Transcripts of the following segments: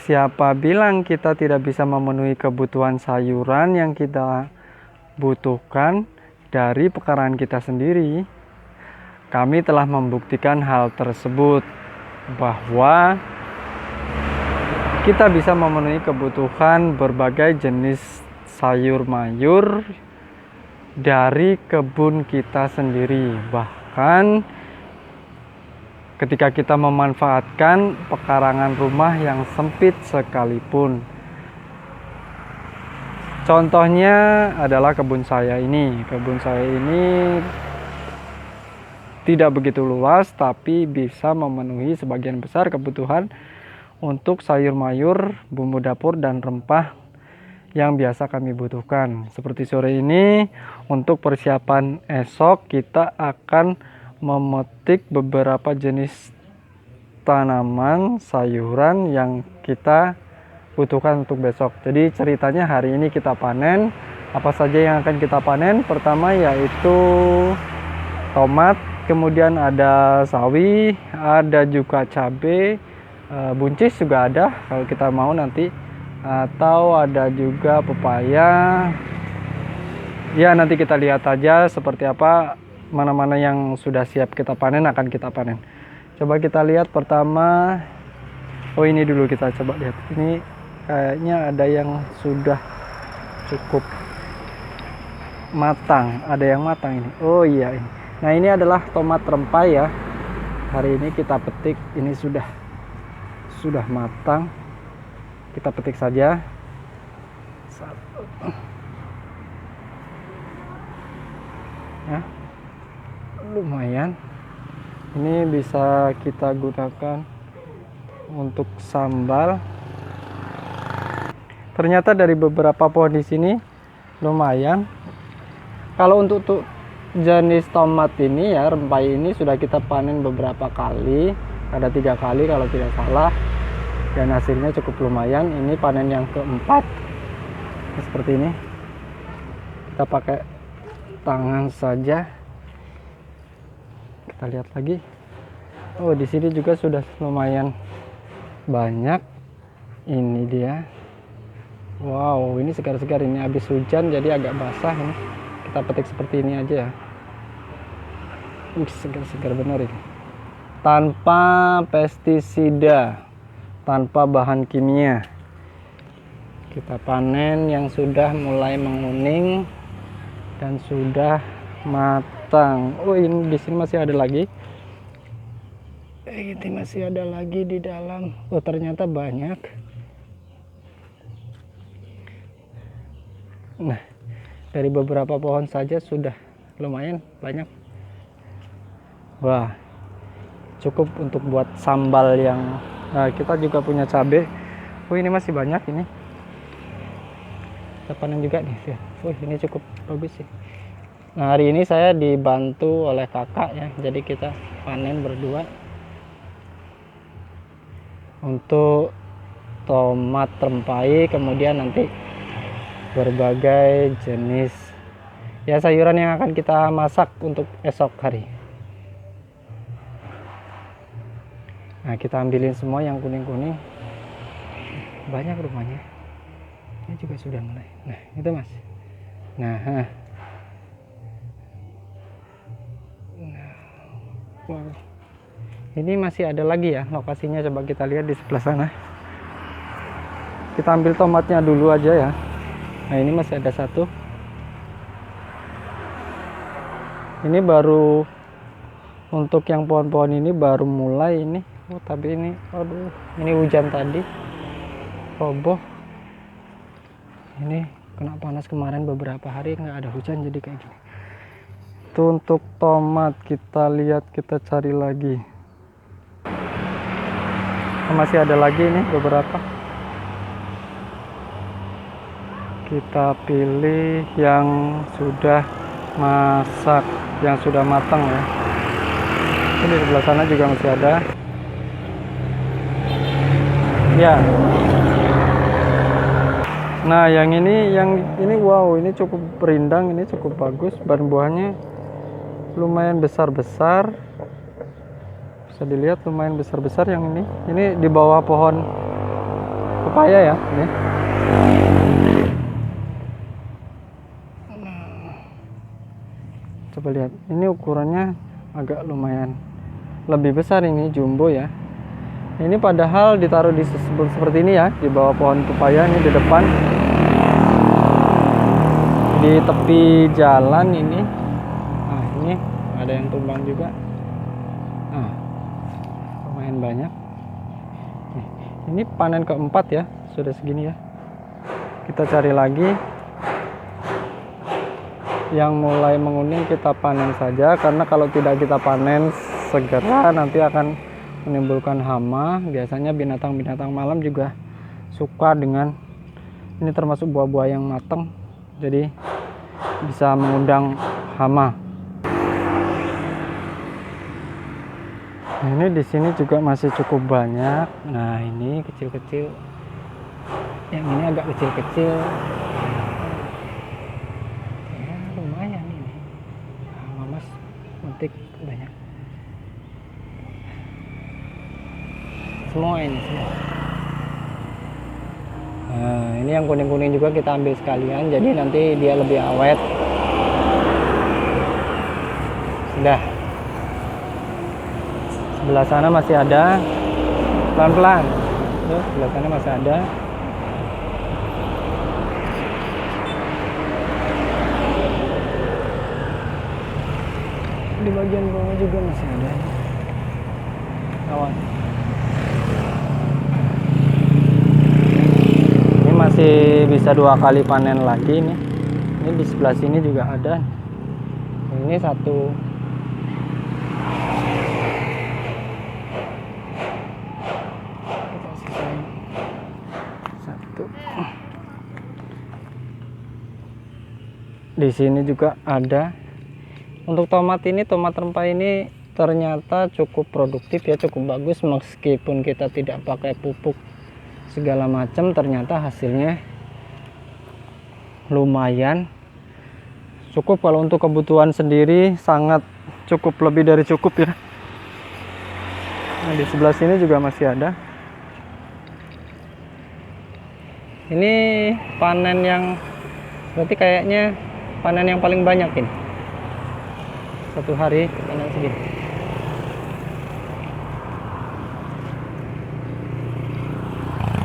siapa bilang kita tidak bisa memenuhi kebutuhan sayuran yang kita butuhkan dari pekarangan kita sendiri? Kami telah membuktikan hal tersebut, bahwa kita bisa memenuhi kebutuhan berbagai jenis sayur mayur dari kebun kita sendiri. Bahkan ketika kita memanfaatkan pekarangan rumah yang sempit sekalipun. Contohnya adalah kebun saya ini. Kebun saya ini tidak begitu luas, tapi bisa memenuhi sebagian besar kebutuhan untuk sayur mayur, bumbu dapur, dan rempah yang biasa kami butuhkan. Seperti sore ini, untuk persiapan esok kita akan memetik beberapa jenis tanaman sayuran yang kita butuhkan untuk besok. Jadi ceritanya hari ini kita panen. Apa saja yang akan kita panen? Pertama yaitu tomat, kemudian ada sawi, ada juga cabai, buncis juga ada kalau kita mau nanti, atau ada juga pepaya. Ya, nanti kita lihat aja seperti apa, mana-mana yang sudah siap kita panen akan kita panen. Coba kita lihat pertama. Oh, ini dulu kita coba lihat. Ini kayaknya ada yang sudah cukup matang, ada yang matang ini. Oh iya ini. Nah, ini adalah tomat rempah ya. Hari ini kita petik, ini sudah matang. Kita petik saja. Ya, lumayan. Ini bisa kita gunakan untuk sambal. Ternyata dari beberapa pohon di sini lumayan. Kalau untuk jenis tomat ini ya, rempah ini sudah kita panen beberapa kali, ada 3 kali kalau tidak salah, dan hasilnya cukup lumayan. Ini panen yang keempat. Seperti ini, kita pakai tangan saja. Kita lihat lagi. Oh, di sini juga sudah lumayan banyak. Ini dia. Wow, ini segar-segar. Ini habis hujan jadi agak basah ini. Kita petik seperti ini aja ya. Segar-segar benar ini. Tanpa pestisida, tanpa bahan kimia. Kita panen yang sudah mulai menguning dan sudah matang. Oh, ini di sini masih ada lagi. Ini masih ada lagi di dalam. Oh, ternyata banyak. Nah, dari beberapa pohon saja sudah lumayan banyak. Wah, cukup untuk buat sambal yang kita juga punya cabai. Oh, ini masih banyak ini. Kita panen juga nih. Oh, ini cukup bagus sih. Nah, hari ini saya dibantu oleh kakak ya. Jadi kita panen berdua. Untuk tomat rempai, kemudian nanti berbagai jenis ya sayuran yang akan kita masak untuk esok hari. Nah, kita ambilin semua yang kuning-kuning. Banyak rumahnya. Ini juga sudah mulai. Nah, itu Mas. Nah. Wow. Ini masih ada lagi ya lokasinya. Coba kita lihat di sebelah sana. Kita ambil tomatnya dulu aja ya. Nah, ini masih ada satu. Ini baru untuk yang pohon-pohon ini baru mulai ini. Oh, tapi ini, aduh, ini hujan tadi roboh. Ini kena panas kemarin beberapa hari, nggak ada hujan jadi kayak gini. Itu untuk tomat. Kita lihat, kita cari lagi. Masih ada lagi ini beberapa. Kita pilih yang sudah masak, yang sudah matang ya. Ini di sebelah sana juga masih ada. Ya. Nah, yang ini wow, ini cukup rindang, ini cukup bagus. Bahan buahnya lumayan besar-besar. Bisa dilihat lumayan besar-besar yang ini. Ini di bawah pohon pepaya ya ini. Coba lihat, ini ukurannya agak lumayan lebih besar, ini jumbo ya. Ini padahal ditaruh di seperti ini ya, di bawah pohon pepaya ini di depan, di tepi jalan ini. Nah ini ada yang tumbang juga. Nah lumayan banyak. Ini panen keempat ya, sudah segini ya. Kita cari lagi yang mulai menguning, kita panen saja, karena kalau tidak kita panen segera nanti akan menimbulkan hama. Biasanya binatang-binatang malam juga suka dengan ini, termasuk buah-buah yang matang, jadi bisa mengundang hama. Nah, ini di sini juga masih cukup banyak. Nah ini kecil-kecil, yang ini agak kecil-kecil. Ya lumayan ini. Nah, Mas metik banyak. Semua ini semua. Nah ini yang kuning-kuning juga kita ambil sekalian, jadi nanti dia lebih awet. Sudah. Sebelah sana masih ada, pelan-pelan. Tuh, sebelah sana masih ada. Di bagian bawah juga masih ada. Awan. Ini masih bisa 2 kali panen lagi nih. Ini di sebelah sini juga ada. Ini satu. Di sini juga ada. Untuk tomat ini, tomat rempah ini ternyata cukup produktif ya, cukup bagus. Meskipun kita tidak pakai pupuk segala macam, ternyata hasilnya lumayan cukup. Kalau untuk kebutuhan sendiri sangat cukup, lebih dari cukup ya. Nah, di sebelah sini juga masih ada. Ini panen yang berarti kayaknya panen yang paling banyak ini. Satu hari panen segini.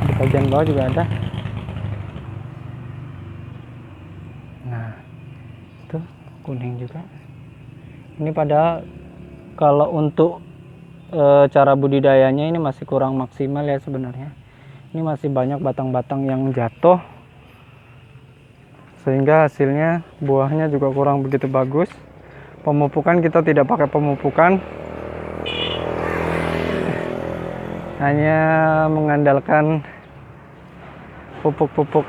Di bagian bawah juga ada. Nah, itu kuning juga. Ini padahal kalau untuk cara budidayanya ini masih kurang maksimal ya sebenarnya. Ini masih banyak batang-batang yang jatuh, sehingga hasilnya buahnya juga kurang begitu bagus. Pemupukan kita tidak pakai pemupukan, hanya mengandalkan pupuk-pupuk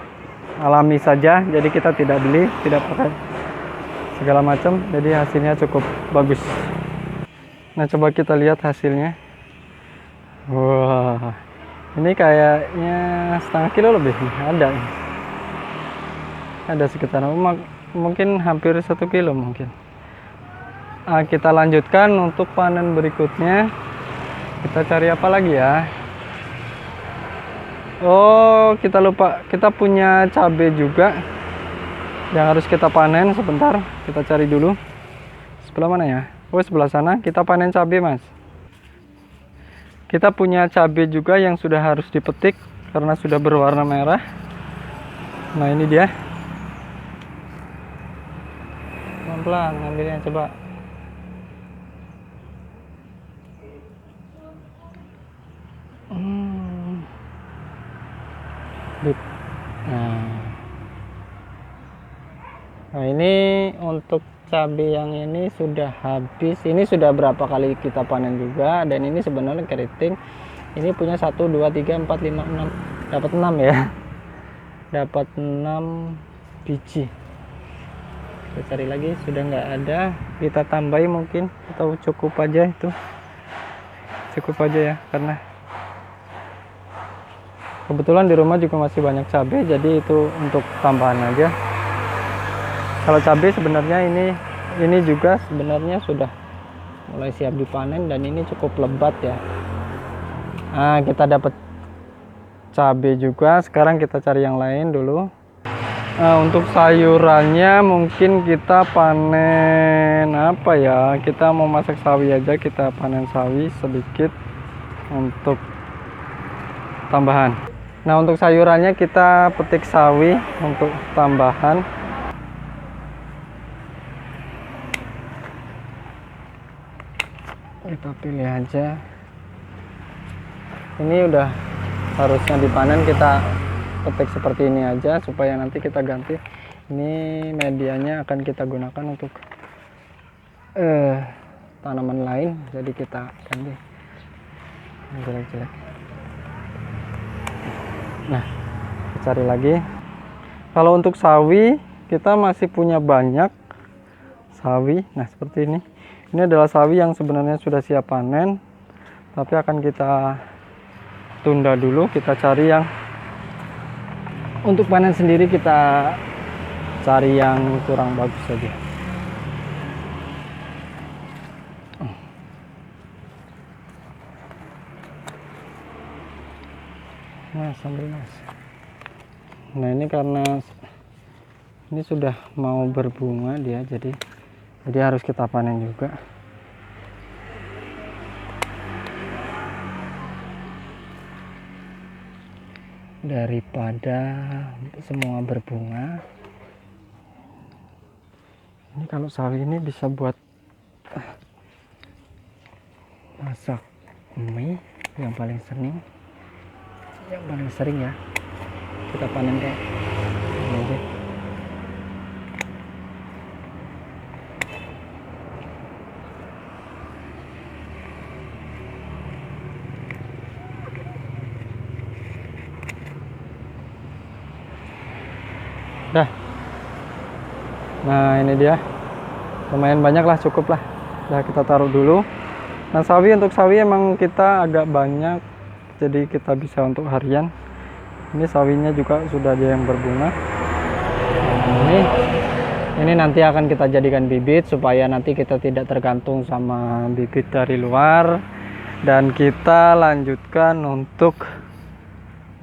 alami saja. Jadi kita tidak beli, tidak pakai segala macam, jadi hasilnya cukup bagus. Nah coba kita lihat hasilnya. Wah, ini kayaknya setengah kilo lebih ada. Ada sekitar mungkin hampir 1 kilo mungkin. Nah, kita lanjutkan untuk panen berikutnya. Kita cari apa lagi ya? Oh, kita lupa, kita punya cabai juga yang harus kita panen. Sebentar, kita cari dulu. Sebelah mana ya? Oh, sebelah sana kita panen cabai, Mas. Kita punya cabai juga yang sudah harus dipetik karena sudah berwarna merah. Nah, ini dia. Pelan-pelan ngambilnya, coba. Nah ini untuk cabai yang ini sudah habis. Ini sudah berapa kali kita panen juga, dan ini sebenarnya keriting. Ini punya 1 2 3 4 5 6, dapat 6 ya. Dapat 6 biji. Kita cari lagi, sudah nggak ada, kita tambahin mungkin, atau cukup aja itu. Cukup aja ya, karena kebetulan di rumah juga masih banyak cabai, jadi itu untuk tambahan aja. Kalau cabai sebenarnya ini juga sebenarnya sudah mulai siap dipanen, dan ini cukup lebat ya. Nah, kita dapat cabai juga. Sekarang kita cari yang lain dulu. Untuk sayurannya mungkin kita panen apa ya, kita mau masak sawi aja, kita panen sawi sedikit untuk tambahan. Nah, untuk sayurannya kita petik sawi untuk tambahan. Kita pilih aja. Ini udah harusnya dipanen, kita petik seperti ini aja supaya nanti kita ganti. Ini medianya akan kita gunakan untuk tanaman lain, jadi kita ganti jelek-jelek. Nah, kita cari lagi. Kalau untuk sawi kita masih punya banyak sawi. Nah, seperti ini. Ini adalah sawi yang sebenarnya sudah siap panen, tapi akan kita tunda dulu. Kita cari yang untuk panen sendiri, kita cari yang kurang bagus saja. Nah, sambil mas. Nah, ini karena ini sudah mau berbunga dia, jadi harus kita panen juga. Daripada semua berbunga. Ini kalau sawi ini bisa buat masak mie yang paling sering ya, kita panen kayak ini aja. Dah. Nah, ini dia, lumayan banyak lah, cukup lah. Nah, kita taruh dulu. Nah, untuk sawi emang kita agak banyak, jadi kita bisa untuk harian. Ini sawinya juga sudah ada yang berbunga. Nah, ini nanti akan kita jadikan bibit supaya nanti kita tidak tergantung sama bibit dari luar. Dan kita lanjutkan untuk,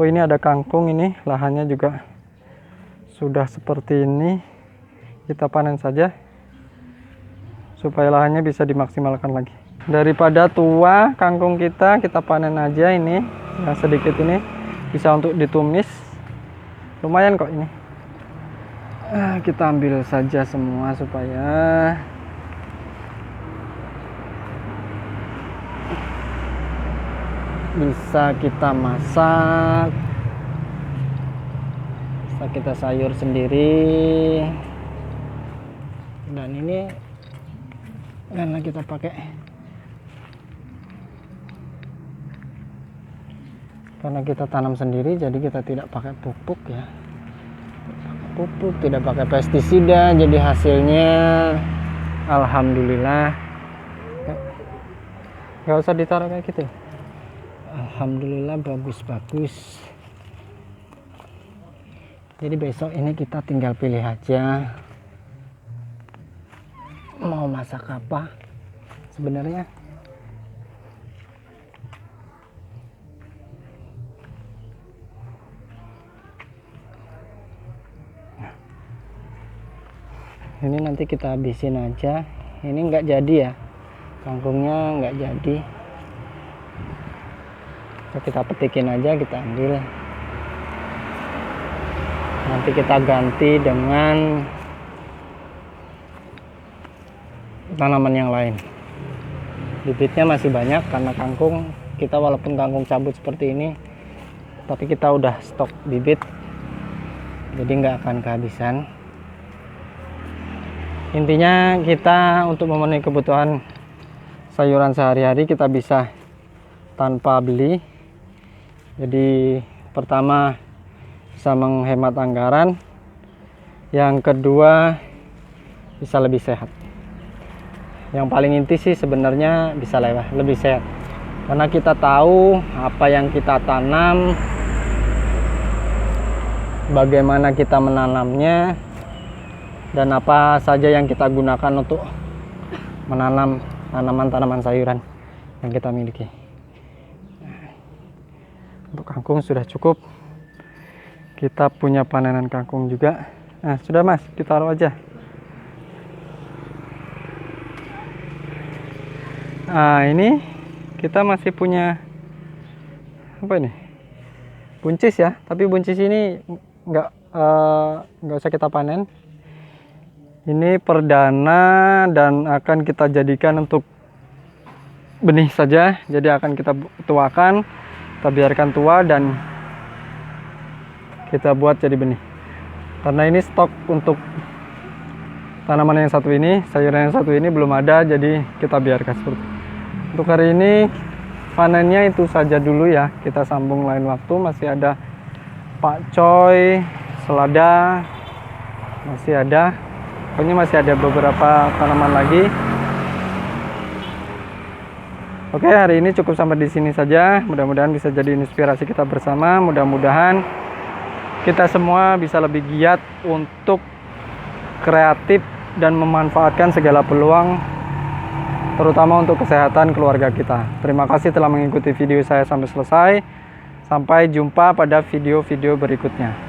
oh ini ada kangkung, ini lahannya juga sudah seperti ini. Kita panen saja supaya lahannya bisa dimaksimalkan lagi. Daripada tua kangkung kita panen aja ini. Yang sedikit ini bisa untuk ditumis, lumayan kok ini. Kita ambil saja semua supaya bisa kita masak, bisa kita sayur sendiri. Dan ini karena kita pakai, karena kita tanam sendiri, jadi kita tidak pakai pupuk ya, tidak pakai pestisida, jadi hasilnya alhamdulillah. Nggak usah ditaruh kayak gitu, alhamdulillah bagus-bagus. Jadi besok ini kita tinggal pilih aja mau masak apa sebenarnya. Ini nanti kita habisin aja. Ini nggak jadi ya, kangkungnya nggak jadi. Kita petikin aja, kita ambil. Nanti kita ganti dengan tanaman yang lain. Bibitnya masih banyak karena kangkung kita, walaupun kangkung cabut seperti ini, tapi kita udah stok bibit, jadi nggak akan kehabisan. Intinya kita untuk memenuhi kebutuhan sayuran sehari-hari kita bisa tanpa beli. Jadi pertama bisa menghemat anggaran, yang kedua bisa lebih sehat. Yang paling inti sih sebenarnya bisa lebih sehat, karena kita tahu apa yang kita tanam, bagaimana kita menanamnya, dan apa saja yang kita gunakan untuk menanam tanaman-tanaman sayuran yang kita miliki. Untuk kangkung sudah cukup. Kita punya panenan kangkung juga. Nah, sudah Mas, kita taruh aja. Nah, ini kita masih punya apa ini? Buncis ya, tapi buncis ini nggak usah kita panen. Ini perdana dan akan kita jadikan untuk benih saja. Jadi akan kita tuakan, kita biarkan tua dan kita buat jadi benih. Karena ini stok untuk tanaman yang satu ini, sayuran yang satu ini belum ada, jadi kita biarkan seperti itu. Untuk hari ini panennya itu saja dulu ya, kita sambung lain waktu. Masih ada pakcoy, selada, masih ada. Pokoknya masih ada beberapa tanaman lagi. Oke, hari ini cukup sampai di sini saja. Mudah-mudahan bisa jadi inspirasi kita bersama. Mudah-mudahan kita semua bisa lebih giat untuk kreatif dan memanfaatkan segala peluang, terutama untuk kesehatan keluarga kita. Terima kasih telah mengikuti video saya sampai selesai. Sampai jumpa pada video-video berikutnya.